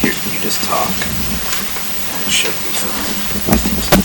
You just talk. And it should be fine. I think so.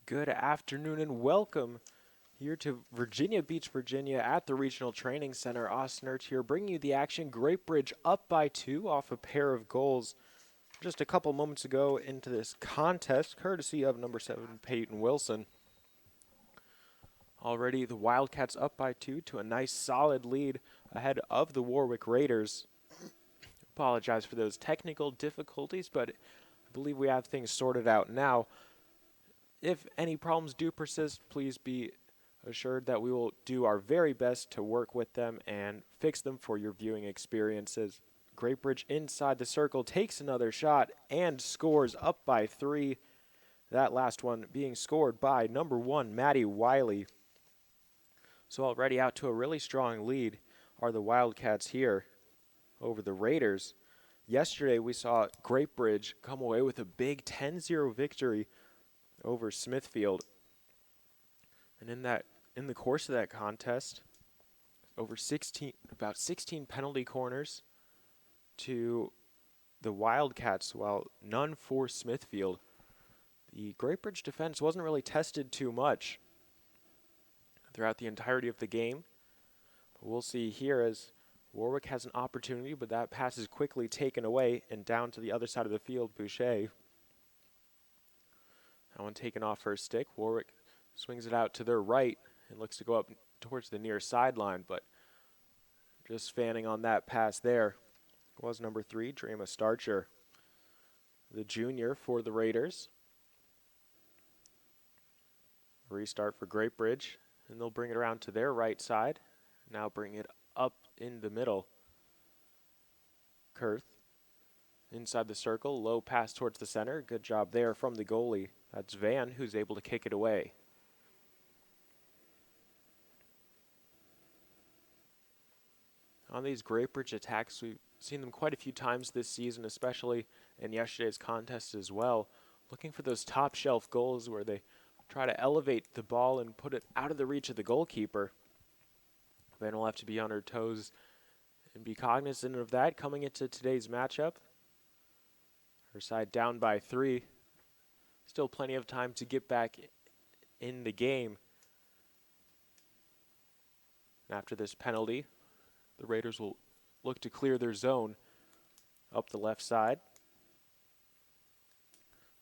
Good afternoon and welcome here to Virginia Beach, Virginia at the Regional Training Center. Austin Ertz here bringing you the action. GREATBRIDGE up by 2 off a pair of goals just a couple moments ago into this contest, courtesy of number 7, Peyton Wilson. Already the Wildcats up by 2 to a nice solid lead ahead of the Warwick Raiders. Apologize for those technical difficulties, but I believe we have things sorted out now. If any problems do persist, please be assured that we will do our very best to work with them and fix them for your viewing experiences. GREATBRIDGE inside the circle takes another shot and scores up by 3. That last one being scored by number 1, Maddie Wiley. So already out to a really strong lead are the Wildcats here over the Raiders. Yesterday we saw GREATBRIDGE come away with a big 10-0 victory over Smithfield. And in the course of that contest, about 16 penalty corners to the Wildcats, while none for Smithfield. The GREATBRIDGE defense wasn't really tested too much throughout the entirety of the game. But we'll see here as Warwick has an opportunity, but that pass is quickly taken away and down to the other side of the field, Boucher. That one taken off her stick. Warwick swings it out to their right and looks to go up towards the near sideline, but just fanning on that pass there was number 3, Drema Starcher, the junior for the Raiders. Restart for GREATBRIDGE, and they'll bring it around to their right side. Now bring it up in the middle. Kurth inside the circle, low pass towards the center. Good job there from the goalie. That's Van who's able to kick it away. On these GREATBRIDGE attacks, we've seen them quite a few times this season, especially in yesterday's contest as well. Looking for those top shelf goals where they try to elevate the ball and put it out of the reach of the goalkeeper. Van will have to be on her toes and be cognizant of that coming into today's matchup. Her side down by 3. Still plenty of time to get back in the game. After this penalty, the Raiders will look to clear their zone up the left side.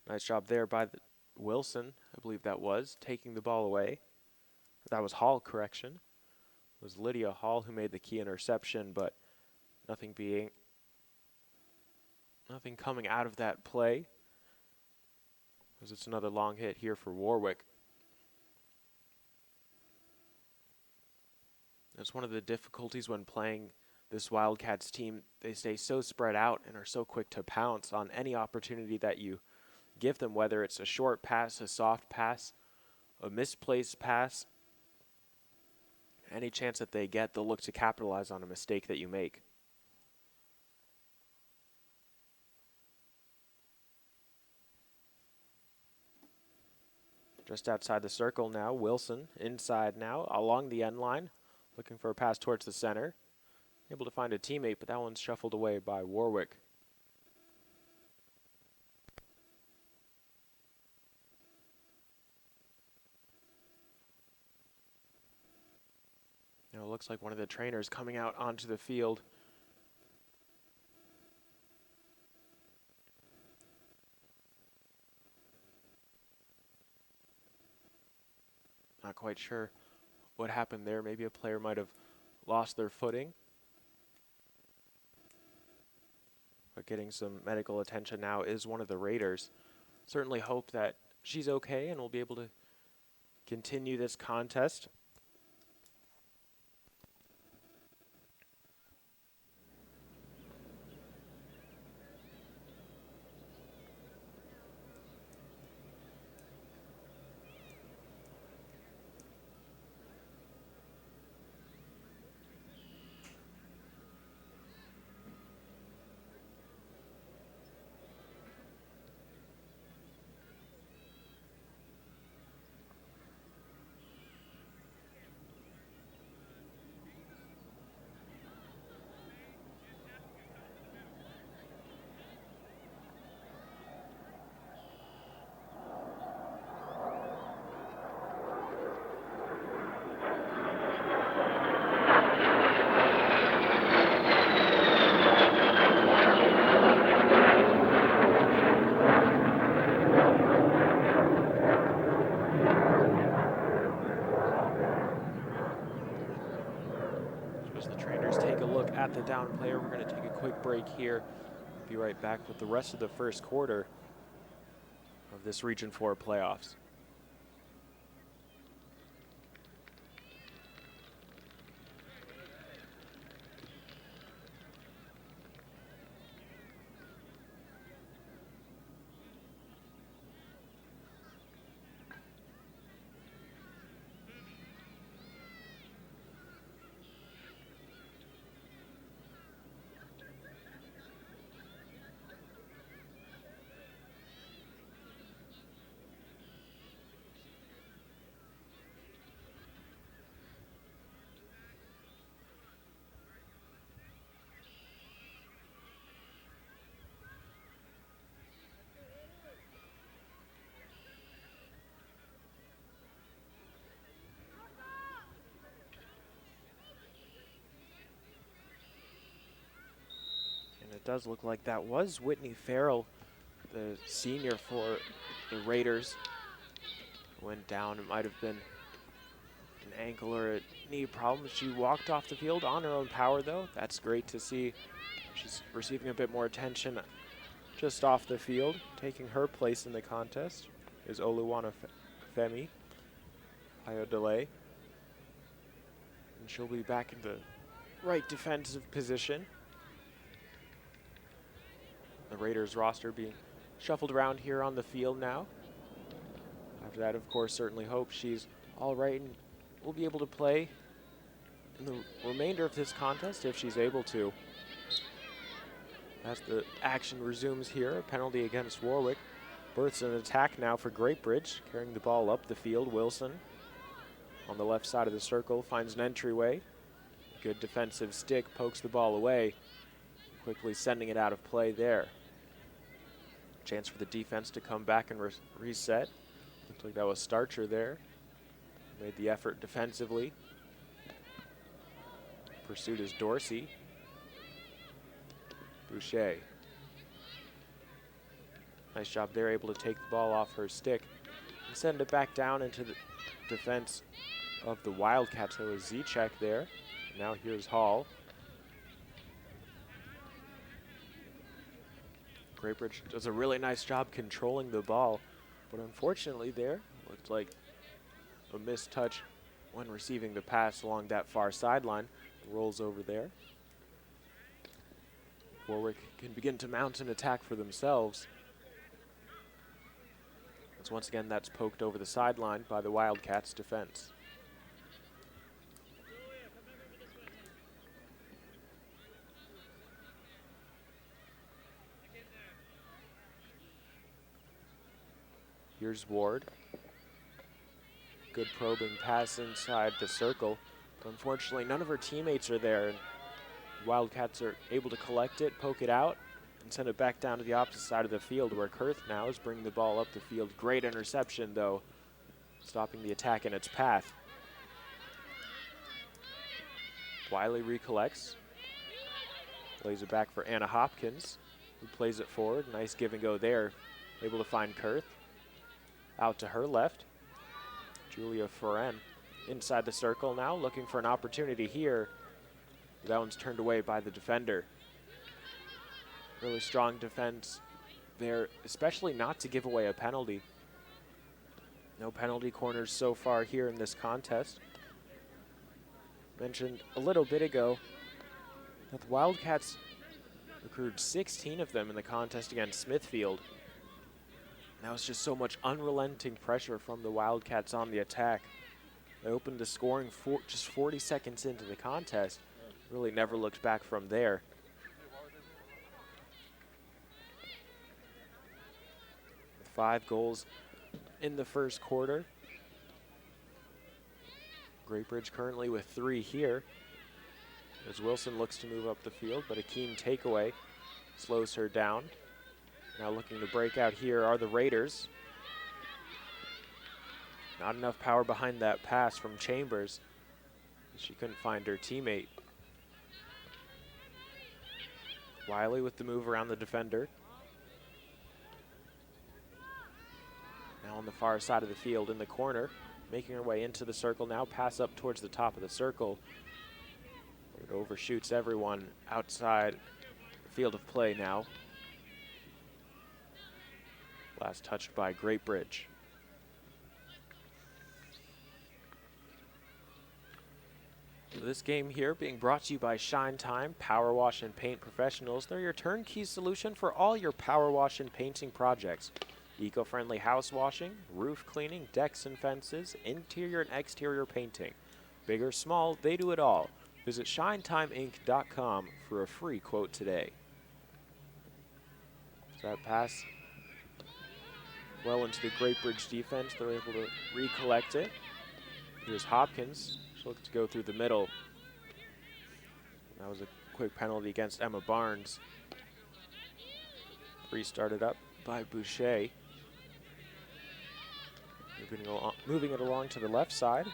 Nice job there by Wilson, I believe that was, taking the ball away. That was Hall, correction. It was Lydia Hall who made the key interception, but nothing coming out of that play, as it's another long hit here for Warwick. That's one of the difficulties when playing this Wildcats team. They stay so spread out and are so quick to pounce on any opportunity that you give them, whether it's a short pass, a soft pass, a misplaced pass. Any chance that they get, they'll look to capitalize on a mistake that you make. Just outside the circle now, Wilson inside now along the end line, looking for a pass towards the center. Able to find a teammate, but that one's shuffled away by Warwick. Now it looks like one of the trainers coming out onto the field. Not quite sure what happened there. Maybe a player might have lost their footing. But getting some medical attention now is one of the Raiders. Certainly hope that she's okay and will be able to continue this contest. at the down player. We're going to take a quick break here. We'll be right back with the rest of the first quarter of this Region 4 playoffs. And it does look like that was Whitney Farrell, the senior for the Raiders. Went down. It might have been an ankle or a knee problem. She walked off the field on her own power, though. That's great to see. She's receiving a bit more attention just off the field. Taking her place in the contest is Oluwana Femi Ayodele. And she'll be back in the right defensive position. The Raiders roster being shuffled around here on the field now. After that, of course, certainly hope she's all right and will be able to play in the remainder of this contest if she's able to. As the action resumes here, a penalty against Warwick. Births an attack now for GREATBRIDGE, carrying the ball up the field. Wilson on the left side of the circle finds an entryway. Good defensive stick, pokes the ball away, quickly sending it out of play there. Chance for the defense to come back and reset. Looks like that was Starcher there. Made the effort defensively. Pursued is Dorsey. Boucher. Nice job there, able to take the ball off her stick and send it back down into the defense of the Wildcats. There was Zechek there. Now here's Hall. GREATBRIDGE does a really nice job controlling the ball, but unfortunately there looked like a missed touch when receiving the pass along that far sideline. Rolls over there. Warwick can begin to mount an attack for themselves. As once again, that's poked over the sideline by the Wildcats defense. Here's Ward. Good probing pass inside the circle. But unfortunately, none of her teammates are there. And Wildcats are able to collect it, poke it out, and send it back down to the opposite side of the field where Kurth now is bringing the ball up the field. Great interception, though, stopping the attack in its path. Wiley recollects. Plays it back for Anna Hopkins, who plays it forward. Nice give and go there. Able to find Kurth. Out to her left. Julia Ferren inside the circle now, looking for an opportunity here. That one's turned away by the defender. Really strong defense there, especially not to give away a penalty. No penalty corners so far here in this contest. Mentioned a little bit ago that the Wildcats accrued 16 of them in the contest against Smithfield. That was just so much unrelenting pressure from the Wildcats on the attack. They opened the scoring just 40 seconds into the contest. Really never looked back from there. With 5 goals in the first quarter. GREATBRIDGE currently with 3 here. As Wilson looks to move up the field, but a keen takeaway slows her down. Now looking to break out here are the Raiders. Not enough power behind that pass from Chambers. She couldn't find her teammate. Wiley with the move around the defender. Now on the far side of the field in the corner, making her way into the circle now, pass up towards the top of the circle. It overshoots everyone outside the field of play now. Last touched by GREATBRIDGE. This game here being brought to you by Shine Time Power Wash and Paint Professionals. They're your turnkey solution for all your power wash and painting projects. Eco-friendly house washing, roof cleaning, decks and fences, interior and exterior painting. Big or small, they do it all. Visit shinetimeinc.com for a free quote today. So that pass well into the GREATBRIDGE defense. They're able to recollect it. Here's Hopkins. She'll look to go through the middle. That was a quick penalty against Emma Barnes. Restarted up by Boucher. Moving it along to the left side.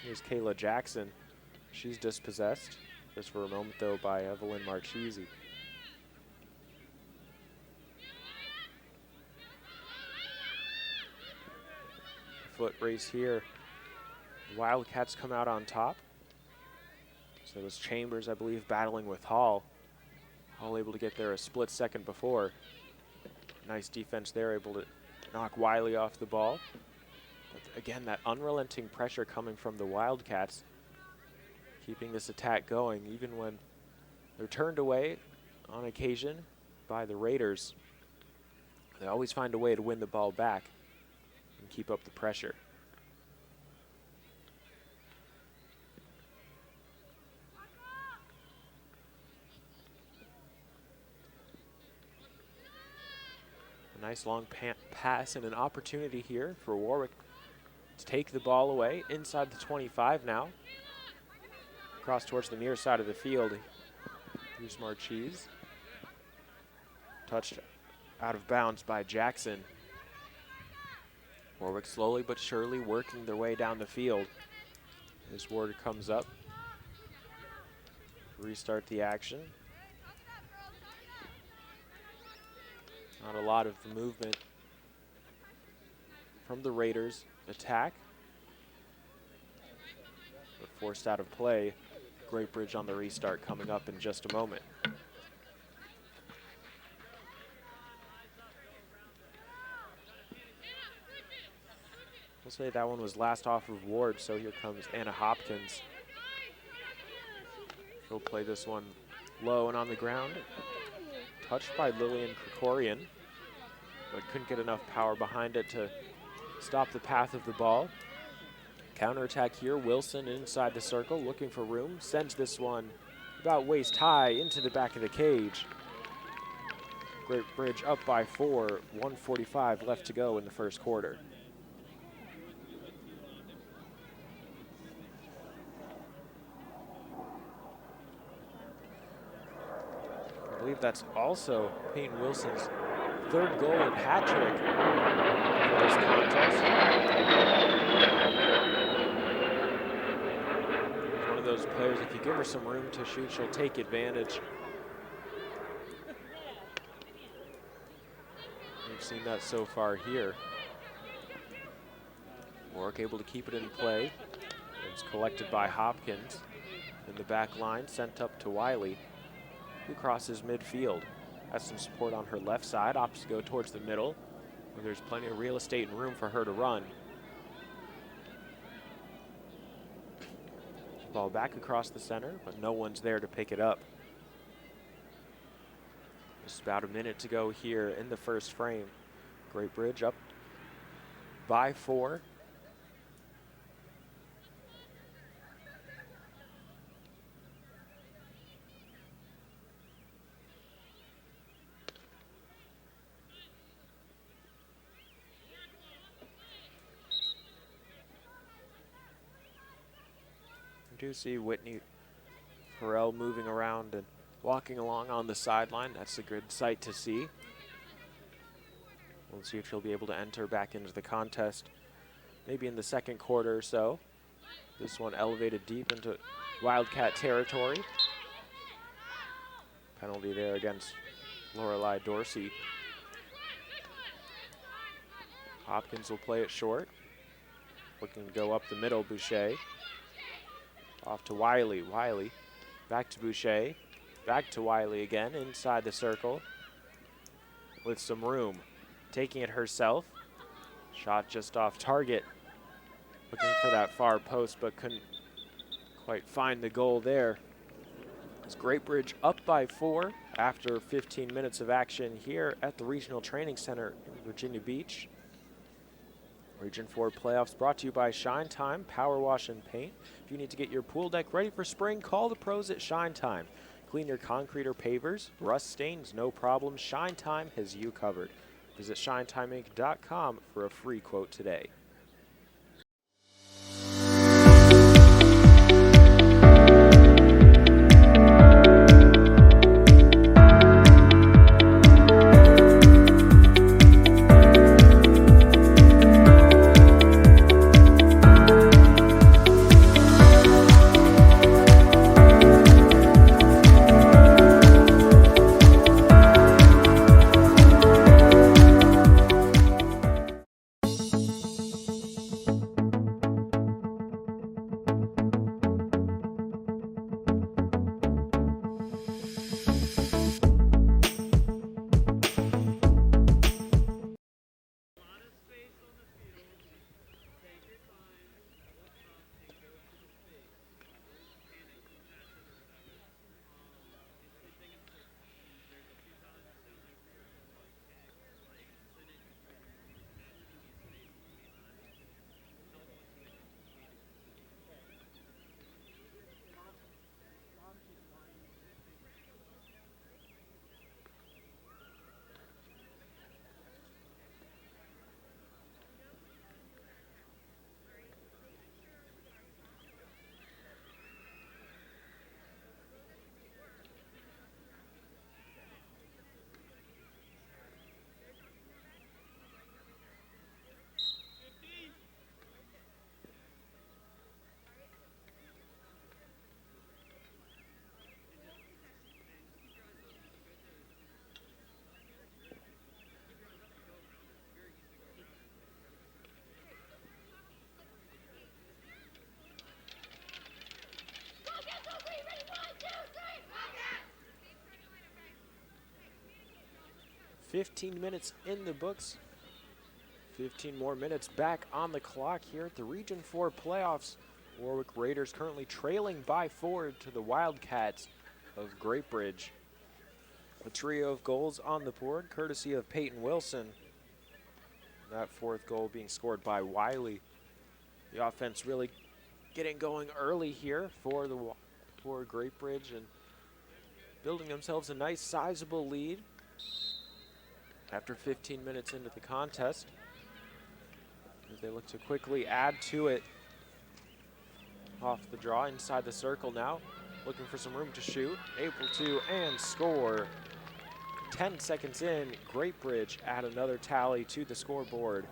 Here's Kayla Jackson. She's dispossessed, just for a moment though, by Evelyn Marchese. Foot race here. Wildcats come out on top. So it was Chambers, I believe, battling with Hall. Hall able to get there a split second before. Nice defense there, able to knock Wiley off the ball. But again, that unrelenting pressure coming from the Wildcats, keeping this attack going, even when they're turned away on occasion by the Raiders. They always find a way to win the ball back and keep up the pressure. A nice long pass and an opportunity here for Warwick to take the ball away inside the 25 now. Cross towards the near side of the field. Here's Marchese. Touched out of bounds by Jackson. Warwick slowly but surely working their way down the field. As Ward comes up. Restart the action. Not a lot of movement from the Raiders attack. But forced out of play. GREATBRIDGE on the restart coming up in just a moment. We'll say that one was last off of Ward, so here comes Anna Hopkins. She'll play this one low and on the ground. Touched by Lillian Krikorian, but couldn't get enough power behind it to stop the path of the ball. Counterattack here, Wilson inside the circle, looking for room, sends this one about waist high into the back of the cage. GREATBRIDGE up by 4, 1:45 left to go in the first quarter. I believe that's also Peyton Wilson's third goal and hat trick for this contest. She's one of those players, if you give her some room to shoot, she'll take advantage. We've seen that so far here. Warwick able to keep it in play. It's collected by Hopkins. In the back line, sent up to Wiley, who crosses midfield. Has some support on her left side, opts to go towards the middle, where there's plenty of real estate and room for her to run. Ball back across the center, but no one's there to pick it up. Just about a minute to go here in the first frame. GREATBRIDGE up by 4. Do see Whitney Farrell moving around and walking along on the sideline. That's a good sight to see. We'll see if she'll be able to enter back into the contest maybe in the second quarter or so. This one elevated deep into Wildcat territory. Penalty there against Lorelei Dorsey. Hopkins will play it short. Looking to go up the middle, Boucher. Off to Wiley. Wiley Back to Boucher. Back to Wiley again, inside the circle. With some room. Taking it herself. Shot just off target. Looking for that far post, but couldn't quite find the goal there. It's GREATBRIDGE up by 4 after 15 minutes of action here at the Regional Training Center in Virginia Beach. Region 4 playoffs brought to you by Shine Time Power Wash and Paint. If you need to get your pool deck ready for spring, call the pros at Shine Time. Clean your concrete or pavers, rust stains, no problem. Shine Time has you covered. Visit ShineTimeInc.com for a free quote today. "15 minutes in the books. 15 more minutes back on the clock here at the Region 4 playoffs. Warwick Raiders currently trailing by 4 to the Wildcats of GREATBRIDGE. A trio of goals on the board, courtesy of Peyton Wilson. That fourth goal being scored by Wiley. The offense really getting going early here for GREATBRIDGE and building themselves a nice sizable lead after 15 minutes into the contest, as they look to quickly add to it. Off the draw, inside the circle now, looking for some room to shoot, able to, and score. 10 seconds in, GREATBRIDGE add another tally to the scoreboard.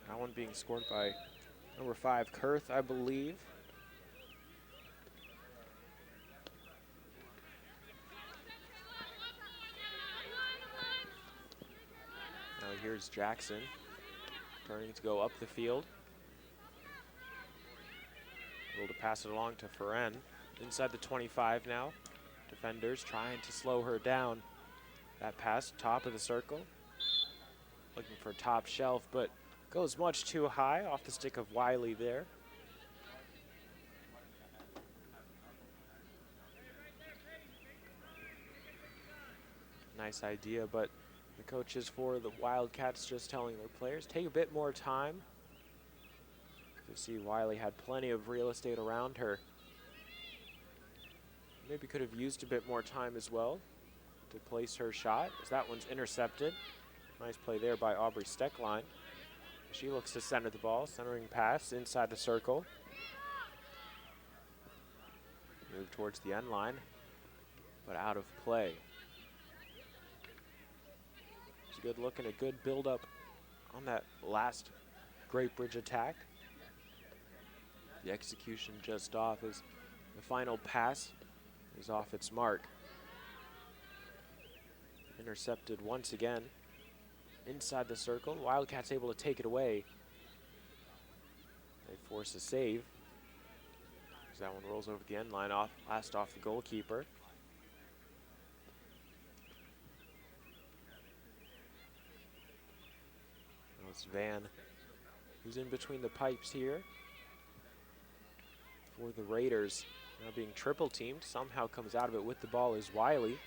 That one being scored by number 5, Kurth, I believe. Now here's Jackson, turning to go up the field. Able to pass it along to Ferren. Inside the 25 now. Defenders trying to slow her down. That pass, top of the circle. Looking for top shelf, but goes much too high off the stick of Wiley there. Nice idea, but the coaches for the Wildcats just telling their players, take a bit more time. You see Wiley had plenty of real estate around her. Maybe could have used a bit more time as well to place her shot, as that one's intercepted. Nice play there by Aubrey Steckline. She looks to center the ball, centering pass inside the circle. Move towards the end line, but out of play. It's a good look and a good build-up on that last GREATBRIDGE attack. The execution just off as the final pass is off its mark. Intercepted once again. Inside the circle, Wildcats able to take it away. They force a save. As that one rolls over the end line, off the goalkeeper. Now it's Van, who's in between the pipes here. For the Raiders, now being triple teamed, somehow comes out of it with the ball is Wiley.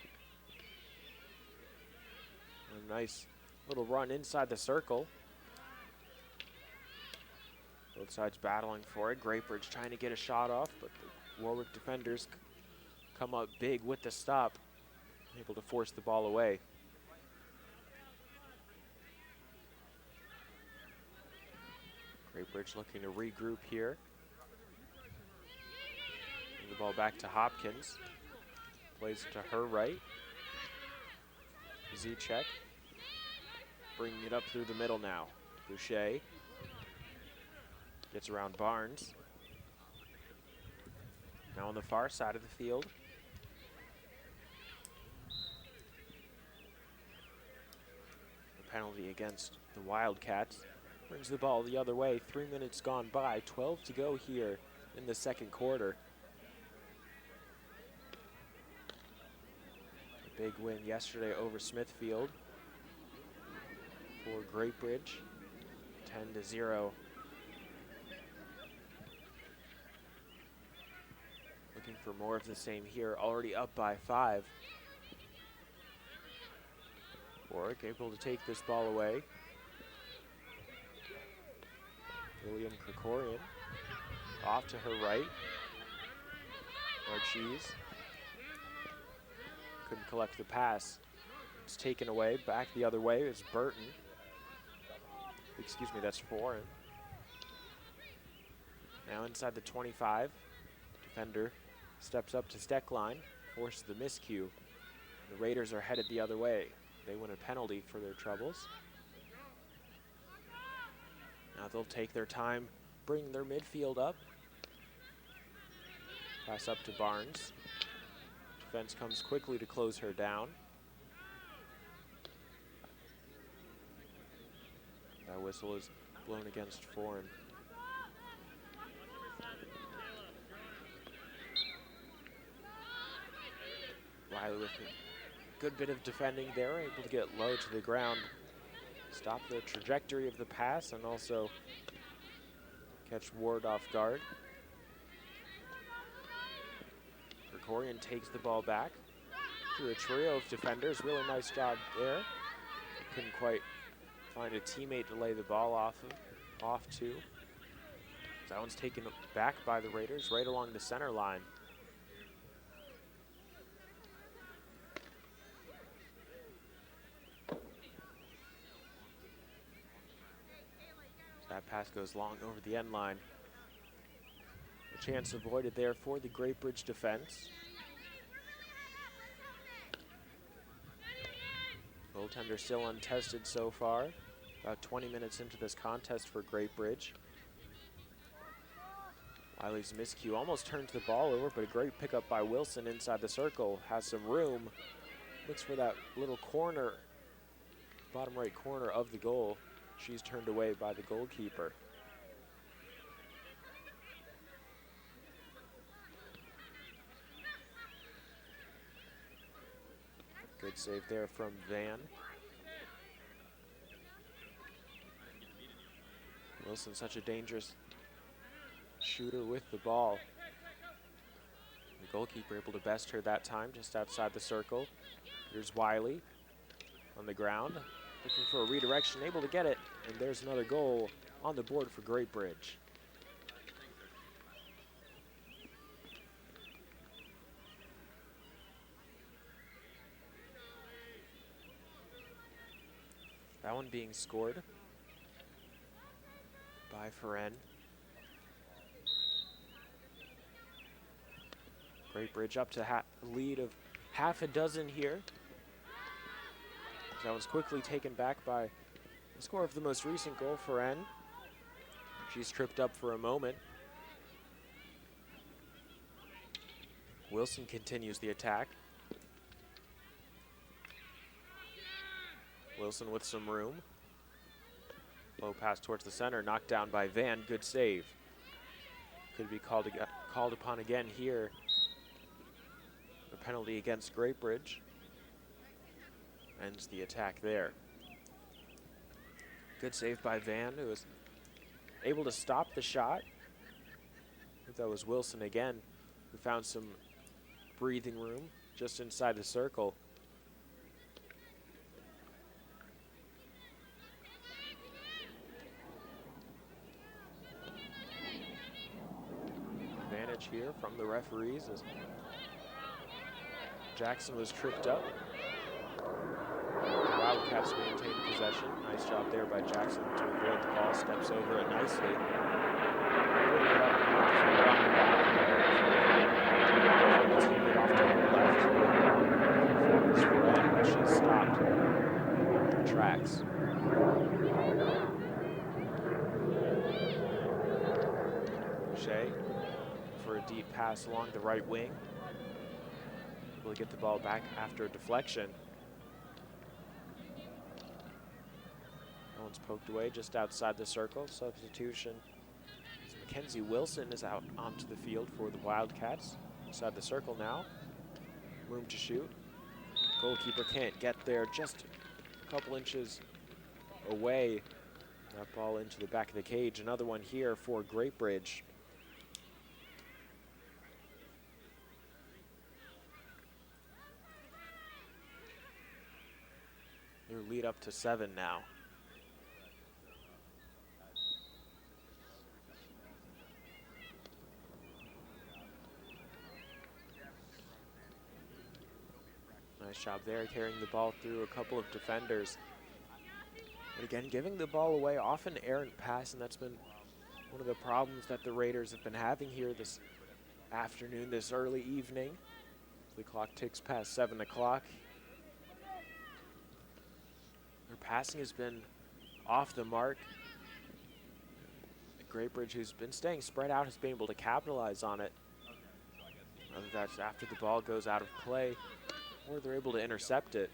A nice little run inside the circle. Both sides battling for it. GREATBRIDGE trying to get a shot off, but the Warwick defenders come up big with the stop, able to force the ball away. GREATBRIDGE looking to regroup here. The ball back to Hopkins. Plays to her right. Z-check. Bringing it up through the middle now. Boucher. Gets around Barnes. Now on the far side of the field. The penalty against the Wildcats. Brings the ball the other way. 3 minutes gone by. 12 to go here in the second quarter. A big win yesterday over Smithfield for GREATBRIDGE. 10-0. Looking for more of the same here, already up by 5. Warwick able to take this ball away. William Krikorian off to her right. Archies couldn't collect the pass. It's taken away, back the other way is Burton. Excuse me, that's Foreign. Now inside the 25. Defender steps up to Steckline, forces the miscue. The Raiders are headed the other way. They win a penalty for their troubles. Now they'll take their time, bring their midfield up. Pass up to Barnes. Defense comes quickly to close her down. That whistle is blown against Foreign. Wiley with a good bit of defending there, able to get low to the ground, stop the trajectory of the pass, and also catch Ward off guard. Krikorian takes the ball back through a trio of defenders. Really nice job there. Couldn't quite find a teammate to lay the ball off to. That one's taken back by the Raiders right along the center line. That pass goes long over the end line. A chance avoided there for the GREATBRIDGE defense. Goaltender still untested so far. About 20 minutes into this contest for GREATBRIDGE. Wiley's miscue almost turns the ball over, but a great pickup by Wilson inside the circle. Has some room. Looks for that little corner, bottom right corner of the goal. She's turned away by the goalkeeper. Good save there from Van. Wilson, such a dangerous shooter with the ball. The goalkeeper able to best her that time, just outside the circle. Here's Wiley on the ground, looking for a redirection, able to get it, and there's another goal on the board for GREATBRIDGE. That one being scored by Ferren. GREATBRIDGE up to a lead of half a dozen here. That was quickly taken back by the score of the most recent goal, Ferren. She's tripped up for a moment. Wilson continues the attack. Wilson with some room. Low pass towards the center, knocked down by Van. Good save. Could be called upon again here. A penalty against GREATBRIDGE. Ends the attack there. Good save by Van, who was able to stop the shot. I think that was Wilson again, who found some breathing room just inside the circle. Advantage here from the referees as Jackson was tripped up. The Wildcats maintain possession. Nice job there by Jackson to avoid the ball. Steps over it nicely. She stopped her tracks. Boucher for a deep pass along the right wing. Able to get the ball back after a deflection. That one's poked away just outside the circle. Substitution. So Mackenzie Wilson is out onto the field for the Wildcats. Inside the circle now. Room to shoot. Goalkeeper can't get there, just a couple inches away. That ball into the back of the cage. Another one here for GREATBRIDGE. Their lead up to 7 now. Nice job there, carrying the ball through a couple of defenders. But again, giving the ball away, often errant pass, and that's been one of the problems that the Raiders have been having here this afternoon, this early evening. The clock ticks past 7 o'clock. Their passing has been off the mark. GREATBRIDGE, who's been staying spread out, has been able to capitalize on it. Whether that's after the ball goes out of play, or they're able to intercept it.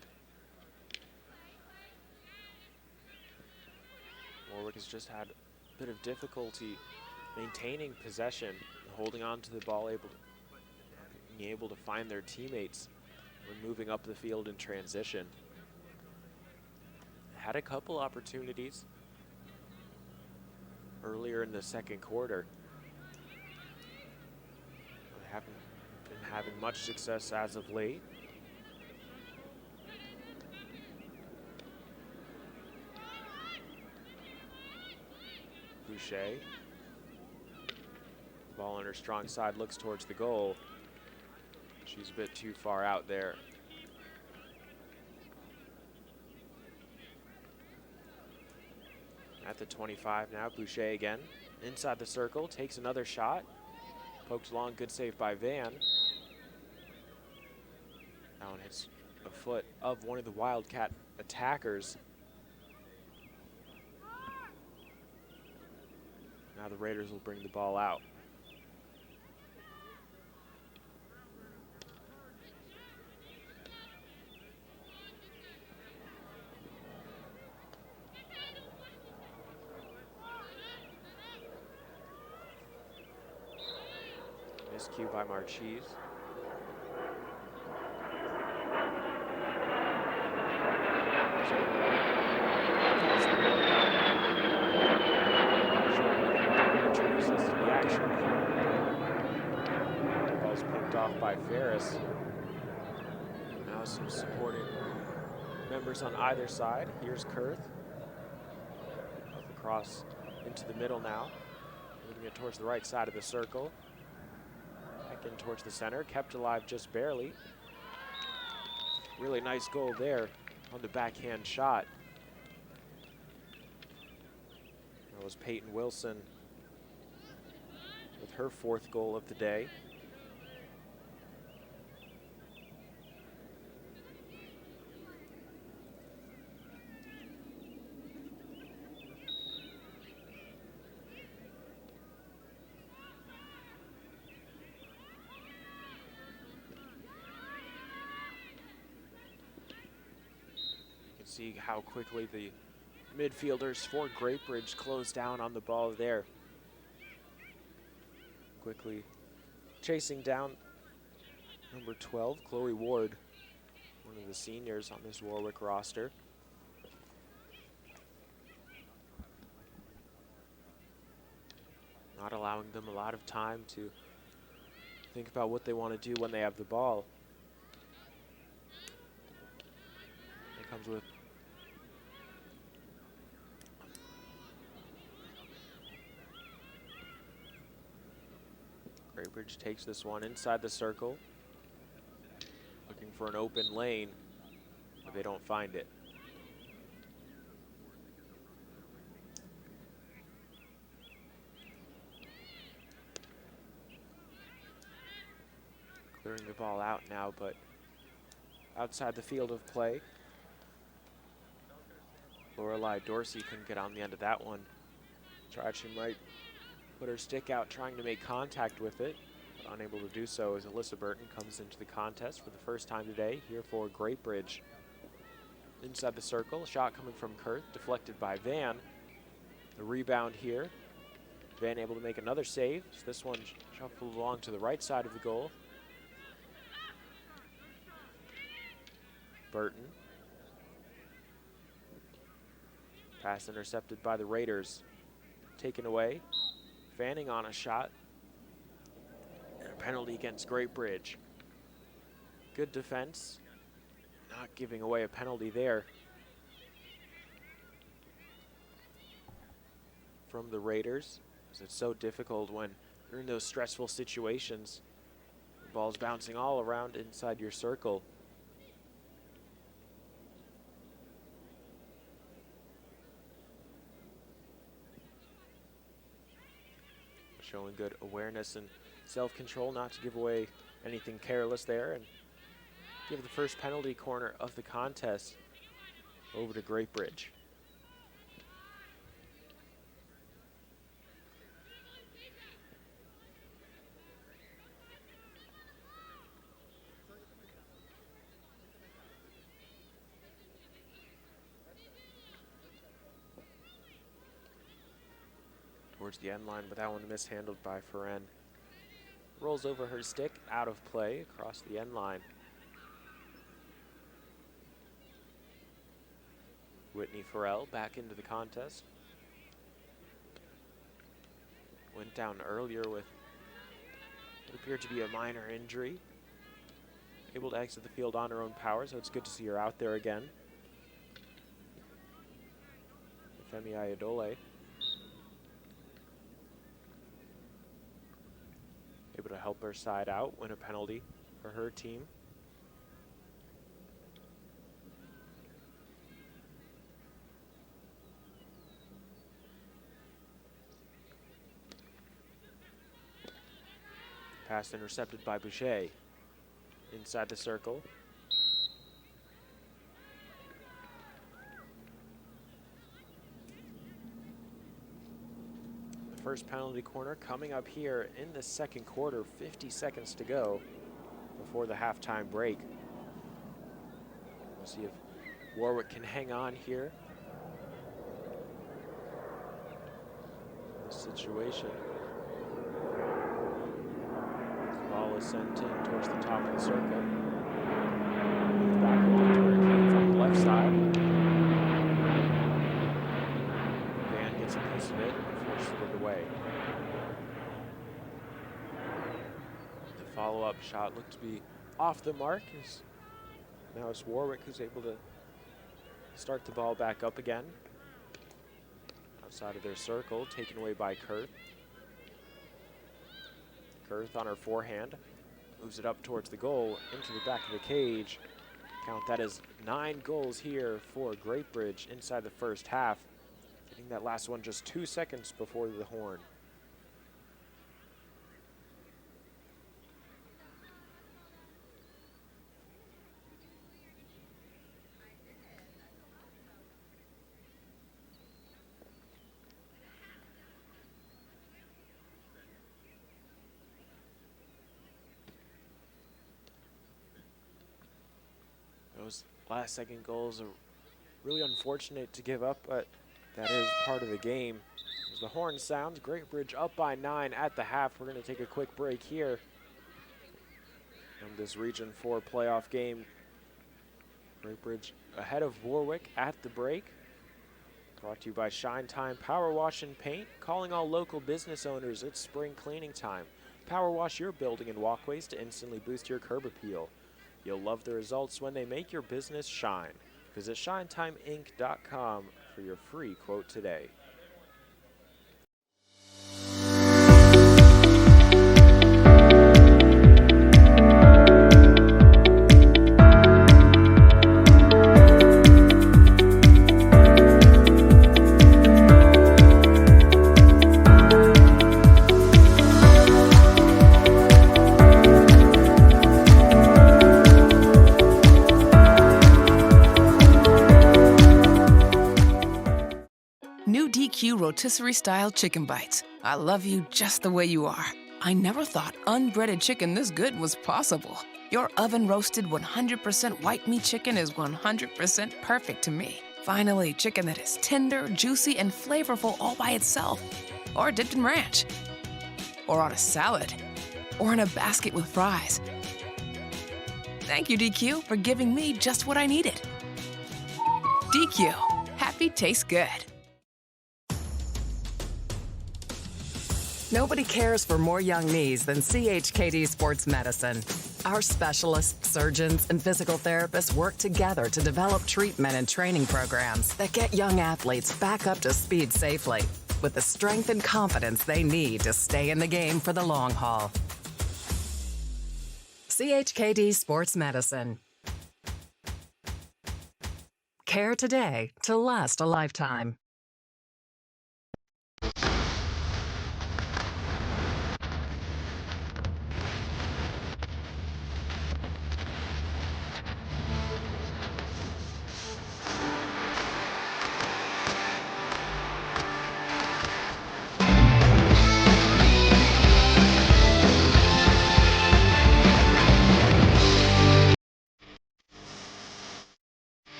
Warwick has just had a bit of difficulty maintaining possession, holding on to the ball, being able to find their teammates when moving up the field in transition. Had a couple opportunities earlier in the second quarter. They haven't been having much success as of late. Boucher. Ball on her strong side, looks towards the goal. She's a bit too far out there. At the 25 now, Boucher again. Inside the circle, takes another shot. Poked long, good save by Van. That one hits a foot of one of the Wildcat attackers. Now the Raiders will bring the ball out. Miscue by Marchese. Off by Ferris. Now some supporting members on either side. Here's Kurth. Across into the middle now. Moving it towards the right side of the circle. Back in towards the center. Kept alive just barely. Really nice goal there on the backhand shot. That was Peyton Wilson with her 4th goal of the day. See how quickly the midfielders for GREATBRIDGE close down on the ball there. Quickly chasing down number 12, Chloe Ward, one of the seniors on this Warwick roster. Not allowing them a lot of time to think about what they want to do when they have the ball. It comes with GREATBRIDGE takes this one inside the circle, looking for an open lane, but they don't find it. Clearing the ball out now, but outside the field of play. Lorelei Dorsey couldn't get on the end of that one. She might put her stick out trying to make contact with it, but unable to do so as Alyssa Burton comes into the contest for the first time today here for GREATBRIDGE. Inside the circle, a shot coming from Kurth, deflected by Van. The rebound here. Van able to make another save. So this one shuffled along to the right side of the goal. Burton. Pass intercepted by the Raiders. Taken away. Fanning on a shot. And a penalty against GREATBRIDGE. Good defense. Not giving away a penalty there. From the Raiders. It's so difficult when you're in those stressful situations. The ball's bouncing all around inside your circle. Showing good awareness and self-control not to give away anything careless there, and give the first penalty corner of the contest over to GREATBRIDGE. Towards the end line, but that one mishandled by Ferren. Rolls over her stick, out of play, across the end line. Whitney Farrell back into the contest. Went down earlier with what appeared to be a minor injury. Able to exit the field on her own power, so it's good to see her out there again. Femi Ayodole. Able to help her side out, win a penalty for her team. Pass intercepted by Boucher. Inside the circle. First penalty corner coming up here in the second quarter, 50 seconds to go before the halftime break. We'll see if Warwick can hang on here in this situation. The ball is sent in towards the top of the circle. Moved back over to where it came from the left side. Van gets a piece of it. It away. The follow-up shot looked to be off the mark. Now it's Warwick who's able to start the ball back up again. Outside of their circle, taken away by Kurth. Kurth on her forehand, moves it up towards the goal, into the back of the cage. Count that as 9 goals here for GREATBRIDGE inside the first half. Getting that last one just 2 seconds before the horn. Those last second goals Really unfortunate to give up, but that is part of the game. As the horn sounds, Great Bridge up by 9 at the half. We're going to take a quick break here in this Region 4 playoff game. Great Bridge ahead of Warwick at the break. Brought to you by Shine Time Power Wash and Paint. Calling all local business owners, it's spring cleaning time. Power wash your building and walkways to instantly boost your curb appeal. You'll love the results when they make your business shine. Visit shinetimeinc.com for your free quote today. New DQ rotisserie style chicken bites. I love you just the way you are. I never thought unbreaded chicken this good was possible. Your oven roasted 100% white meat chicken is 100% perfect to me. Finally, chicken that is tender, juicy, and flavorful all by itself. Or dipped in ranch. Or on a salad. Or in a basket with fries. Thank you, DQ, for giving me just what I needed. DQ. Happy tastes good. Nobody cares for more young knees than CHKD Sports Medicine. Our specialists, surgeons, and physical therapists work together to develop treatment and training programs that get young athletes back up to speed safely with the strength and confidence they need to stay in the game for the long haul. CHKD Sports Medicine. Care today to last a lifetime.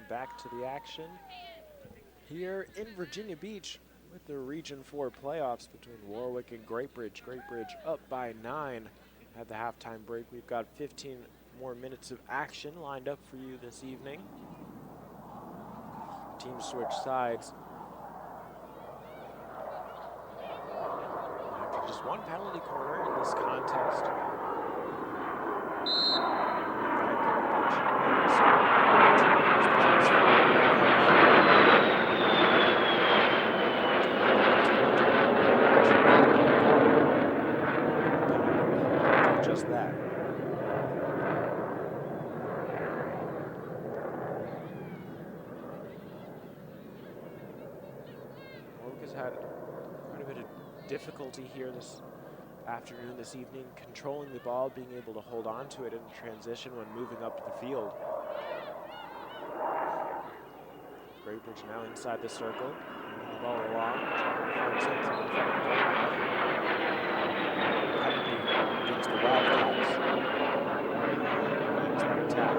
back to the action here in Virginia Beach with the Region 4 playoffs between Warwick and GREATBRIDGE. GREATBRIDGE up by 9 at the halftime break. We've got 15 more minutes of action lined up for you this evening. Teams switch sides. After just one penalty corner in this contest. Just that. Warwick has had quite a bit of difficulty here this afternoon, this evening, controlling the ball, being able to hold on to it in transition when moving up the field. GREATBRIDGE now inside the circle, moving the ball along, trying to find something in front of the goal. Penalty against the Wildcats. That's an attack.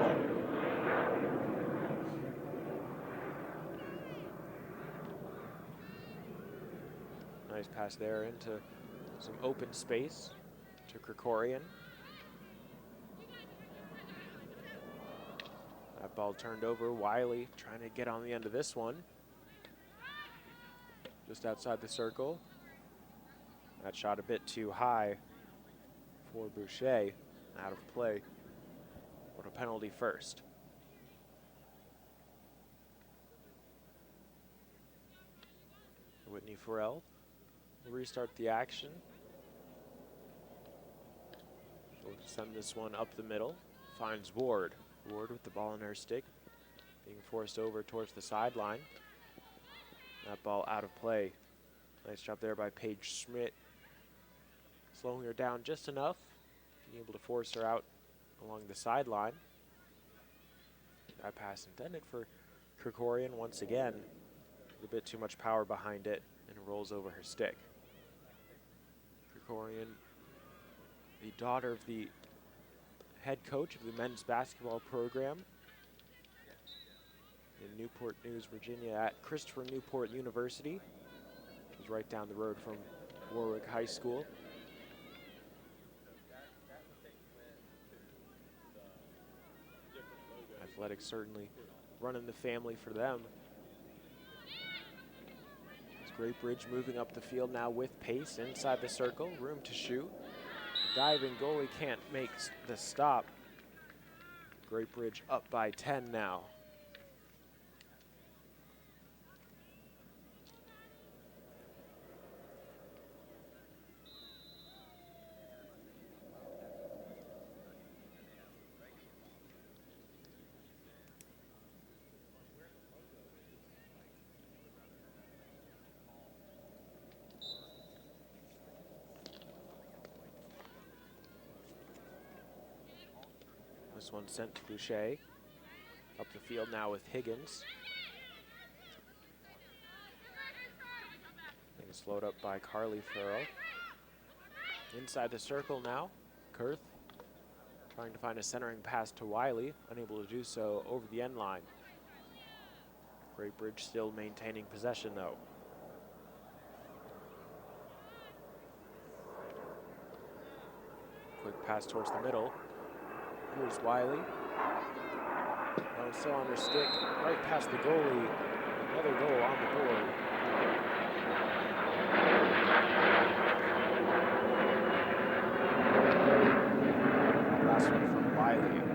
Nice pass there into some open space to Krikorian. That ball turned over. Wiley trying to get on the end of this one. Just outside the circle. That shot a bit too high for Boucher. Out of play. What a penalty first. Whitney Farrell will restart the action. She'll send this one up the middle. Finds Ward. Ward with the ball in her stick. Being forced over towards the sideline. That ball out of play. Nice job there by Paige Schmidt. Slowing her down just enough. Being able to force her out along the sideline. That pass intended for Krikorian once again. A bit too much power behind it, and it rolls over her stick. Krikorian, the daughter of the head coach of the men's basketball program in Newport News, Virginia at Christopher Newport University, which is right down the road from Warwick High School. Athletics certainly running the family for them. GREATBRIDGE moving up the field now with pace inside the circle, room to shoot. Diving goalie can't make the stop. GREATBRIDGE up by 10 now. This one sent to Boucher. Up the field now with Higgins. Being slowed up by Carly Farrell. Inside the circle now. Kurth trying to find a centering pass to Wiley. Unable to do so over the end line. GREATBRIDGE still maintaining possession though. Quick pass towards the middle. Here's Wiley. Still on her stick, right past the goalie. Another goal on the board. Last one from Wiley.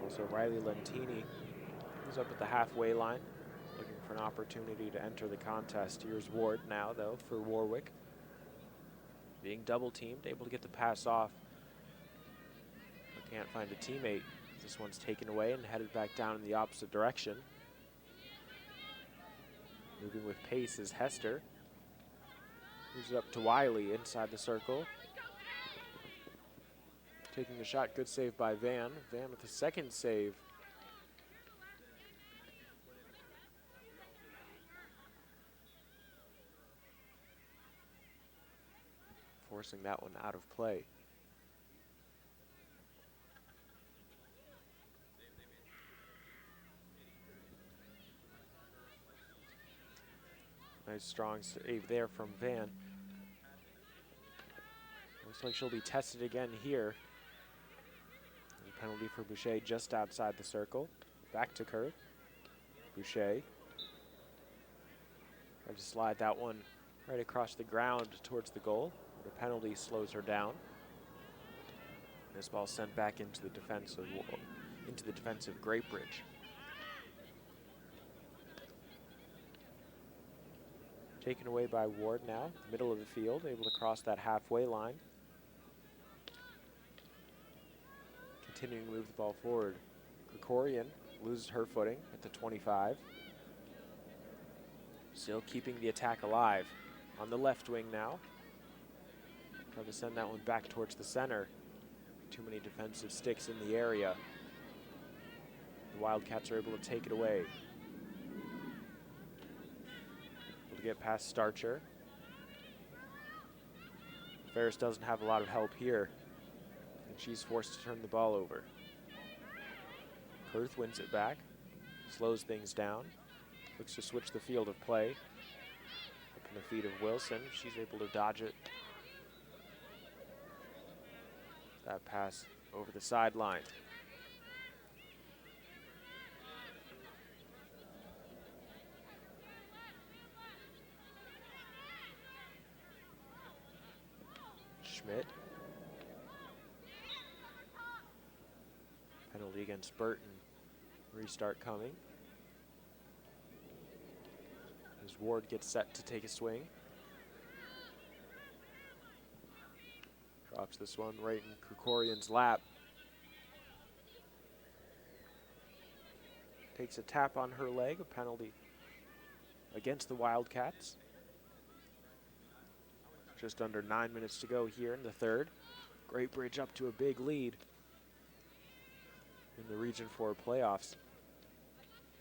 So Riley Lentini is up at the halfway line, looking for an opportunity to enter the contest. Here's Ward now, though, for Warwick. Being double teamed, able to get the pass off, but can't find a teammate. This one's taken away and headed back down in the opposite direction. Moving with pace is Hester. Moves it up to Wiley inside the circle. Taking a shot, good save by Van. Van with a second save. Forcing that one out of play. Nice strong save there from Van. Looks like she'll be tested again here. And penalty for Boucher just outside the circle. Back to Kurth. Boucher. Tried to slide that one right across the ground towards the goal. The penalty slows her down. This ball sent back into the defensive GREATBRIDGE. Taken away by Ward now, middle of the field, able to cross that halfway line. Continuing to move the ball forward. Krikorian loses her footing at the 25. Still keeping the attack alive. On the left wing now. Trying to send that one back towards the center. Too many defensive sticks in the area. The Wildcats are able to take it away. Able to get past Starcher. Ferris doesn't have a lot of help here, and she's forced to turn the ball over. Kurth wins it back, slows things down, looks to switch the field of play. Up in the feet of Wilson, she's able to dodge it. That pass over the sideline. Schmidt. Penalty against Burton. Restart coming. As Ward gets set to take a swing. Drops this one right in Krikorian's lap. Takes a tap on her leg, a penalty against the Wildcats. Just under 9 minutes to go here in the third. GREATBRIDGE up to a big lead in the Region 4 playoffs.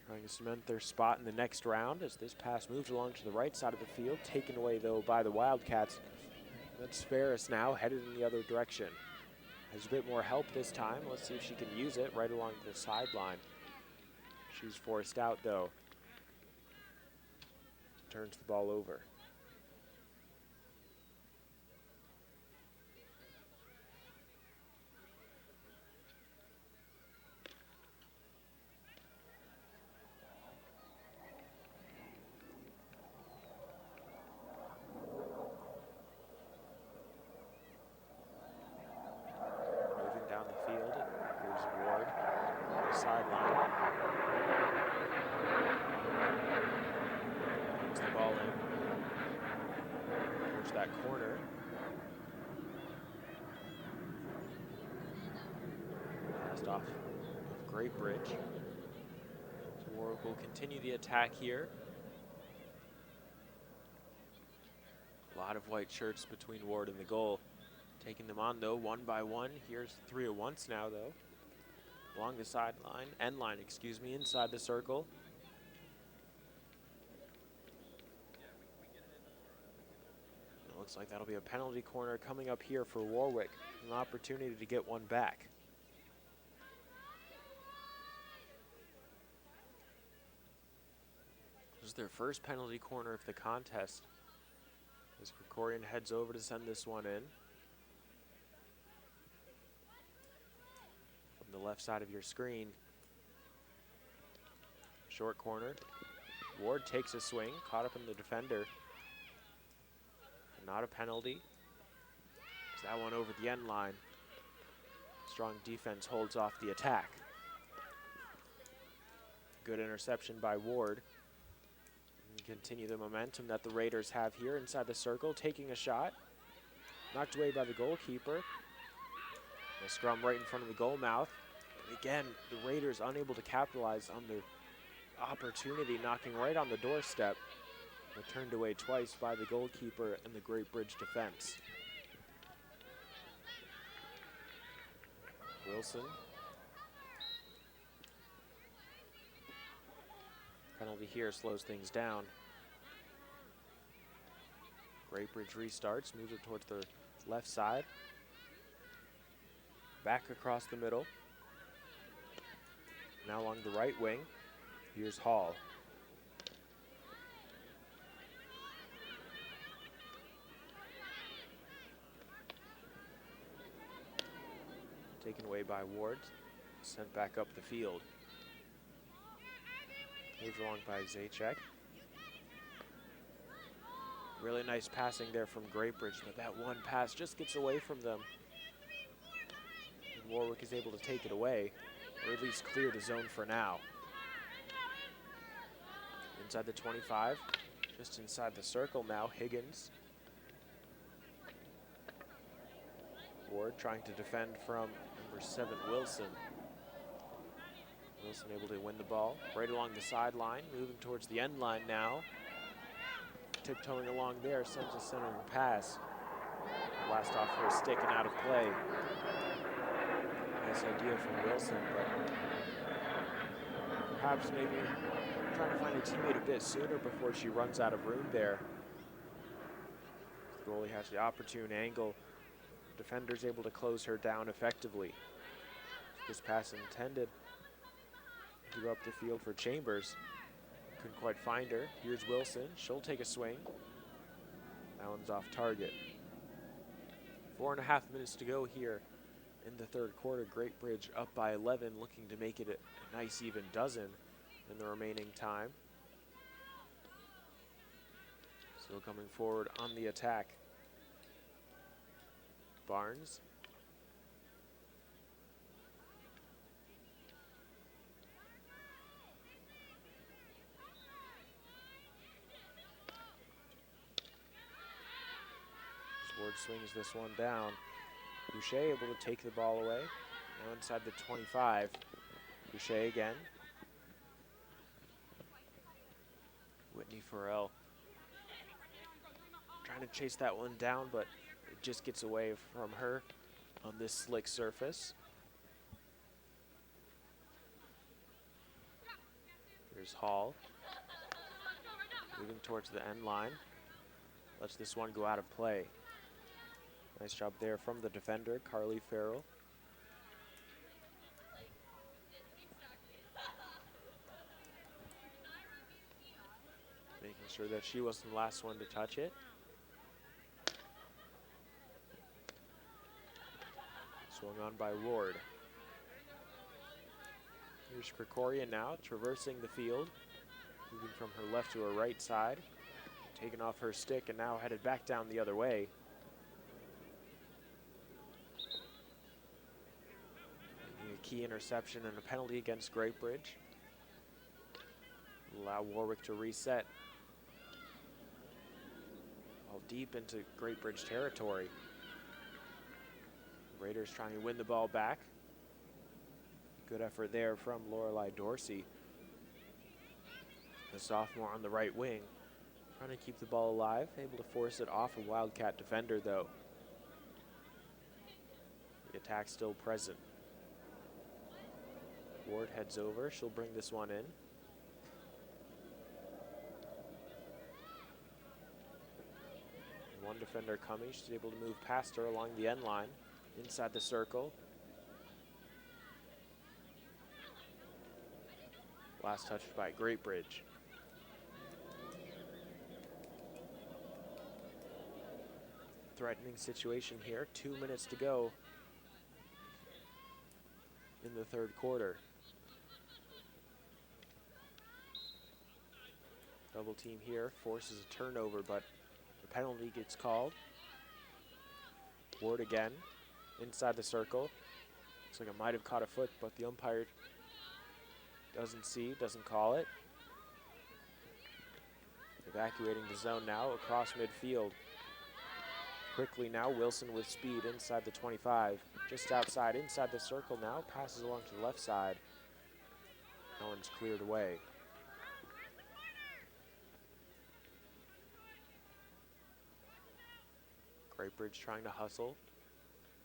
Trying to cement their spot in the next round as this pass moves along to the right side of the field. Taken away, though, by the Wildcats. That's Ferris now, headed in the other direction. Has a bit more help this time. Let's see if she can use it right along the sideline. She's forced out, though. Turns the ball over. Sideline. Puts the ball in. Towards that corner. Passed off of GREATBRIDGE. So Warwick will continue the attack here. A lot of white shirts between Ward and the goal. Taking them on, though, one by one. Here's 3 at once now, though. Along the sideline, end line, excuse me, inside the circle. It looks like that'll be a penalty corner coming up here for Warwick. An opportunity to get one back. This is their first penalty corner of the contest. As Krikorian heads over to send this one in. The left side of your screen. Short corner. Ward takes a swing, caught up in the defender. Not a penalty. Is that one over the end line? Strong defense holds off the attack. Good interception by Ward. And continue the momentum that the Raiders have here inside the circle, taking a shot. Knocked away by the goalkeeper. A scrum right in front of the goal mouth. And again, the Raiders unable to capitalize on their opportunity, knocking right on the doorstep. But turned away twice by the goalkeeper and the Great Bridge defense. Wilson. Penalty here slows things down. Great Bridge restarts, moves it towards the left side. Back across the middle. Now along the right wing. Here's Hall. Taken away by Ward. Sent back up the field. Moved along by Zajac. Really nice passing there from Great Bridge, but that one pass just gets away from them. And Warwick is able to take it away, or at least clear the zone for now. Inside the 25, just inside the circle now, Higgins. Ward trying to defend from number 7, Wilson. Wilson able to win the ball right along the sideline, moving towards the end line now. Tiptoeing along there, sends a centering pass. Blast off her stick and out of play. Nice idea from Wilson, but perhaps maybe trying to find a teammate a bit sooner before she runs out of room there. The goalie has the opportune angle. The defender's able to close her down effectively. This pass intended to go up the field for Chambers. Couldn't quite find her. Here's Wilson. She'll take a swing. That one's off target. 4.5 minutes to go here in the third quarter. Great Bridge up by 11, looking to make it a nice even dozen in the remaining time. Still coming forward on the attack. Barnes. Ward swings this one down. Boucher able to take the ball away. Now inside the 25. Boucher again. Whitney Farrell trying to chase that one down, but it just gets away from her on this slick surface. Here's Hall. Moving towards the end line. Lets this one go out of play. Nice job there from the defender, Carly Farrell. Making sure that she wasn't the last one to touch it. Swung on by Ward. Here's Krikorian now, traversing the field. Moving from her left to her right side. Taking off her stick and now headed back down the other way. Making a key interception and a penalty against Great Bridge. Allow Warwick to reset. All deep into Great Bridge territory. Raiders trying to win the ball back. Good effort there from Lorelei Dorsey. The sophomore on the right wing. Trying to keep the ball alive, able to force it off a Wildcat defender though. The attack still present. Ward heads over, she'll bring this one in. One defender coming, she's able to move past her along the end line, inside the circle. Last touched by Great Bridge. Threatening situation here, 2 minutes to go in the third quarter. Double team here, forces a turnover, but the penalty gets called. Ward again, inside the circle. Looks like it might have caught a foot, but the umpire doesn't call it. Evacuating the zone now across midfield. Quickly now, Wilson with speed inside the 25. Just outside, inside the circle now, passes along to the left side. No one's cleared away. GREATBRIDGE trying to hustle.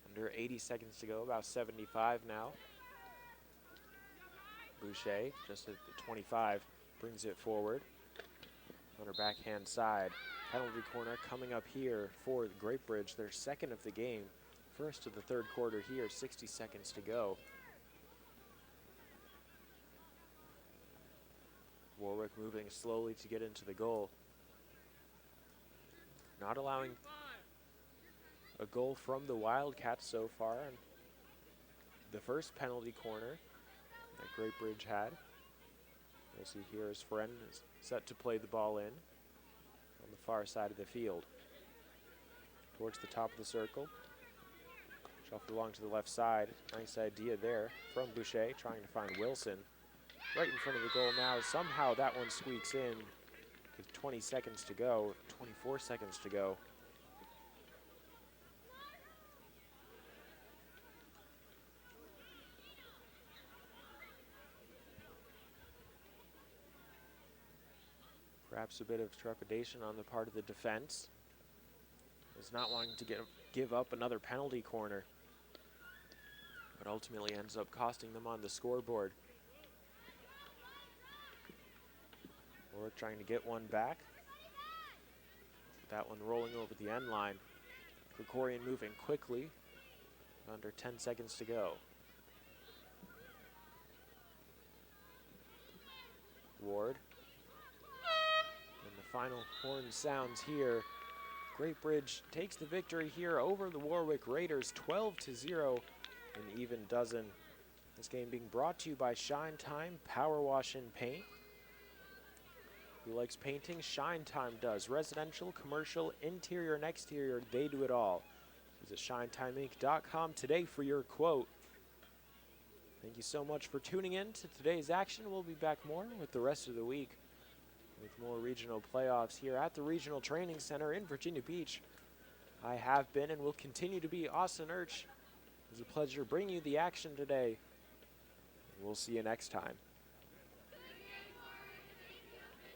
Under 80 seconds to go, about 75 now. Boucher, just at the 25, brings it forward. On her backhand side. Penalty corner coming up here for GREATBRIDGE, their second of the game. First of the third quarter here, 60 seconds to go. Warwick moving slowly to get into the goal. Not allowing a goal from the Wildcats so far. And the first penalty corner that GREATBRIDGE had. We'll see here as Friend is set to play the ball in on the far side of the field. Towards the top of the circle. Shuffled along to the left side. Nice idea there from Boucher, trying to find Wilson. Right in front of the goal now. Somehow that one squeaks in with 20 seconds to go, 24 seconds to go. Perhaps a bit of trepidation on the part of the defense. Is not wanting to give up another penalty corner. But ultimately ends up costing them on the scoreboard. Warwick trying to get one back. That one rolling over the end line. Krikorian moving quickly. Under 10 seconds to go. Ward. And the final horn sounds here. GREATBRIDGE takes the victory here over the Warwick Raiders, 12-0, an even dozen. This game being brought to you by Shine Time Power Wash and Paint. Who likes painting? Shine Time does. Residential, commercial, interior, and exterior, they do it all. Visit ShineTimeInc.com today for your quote. Thank you so much for tuning in to today's action. We'll be back more with the rest of the week with more regional playoffs here at the Regional Training Center in Virginia Beach. I have been and will continue to be Austin Urch. It was a pleasure bringing you the action today. We'll see you next time.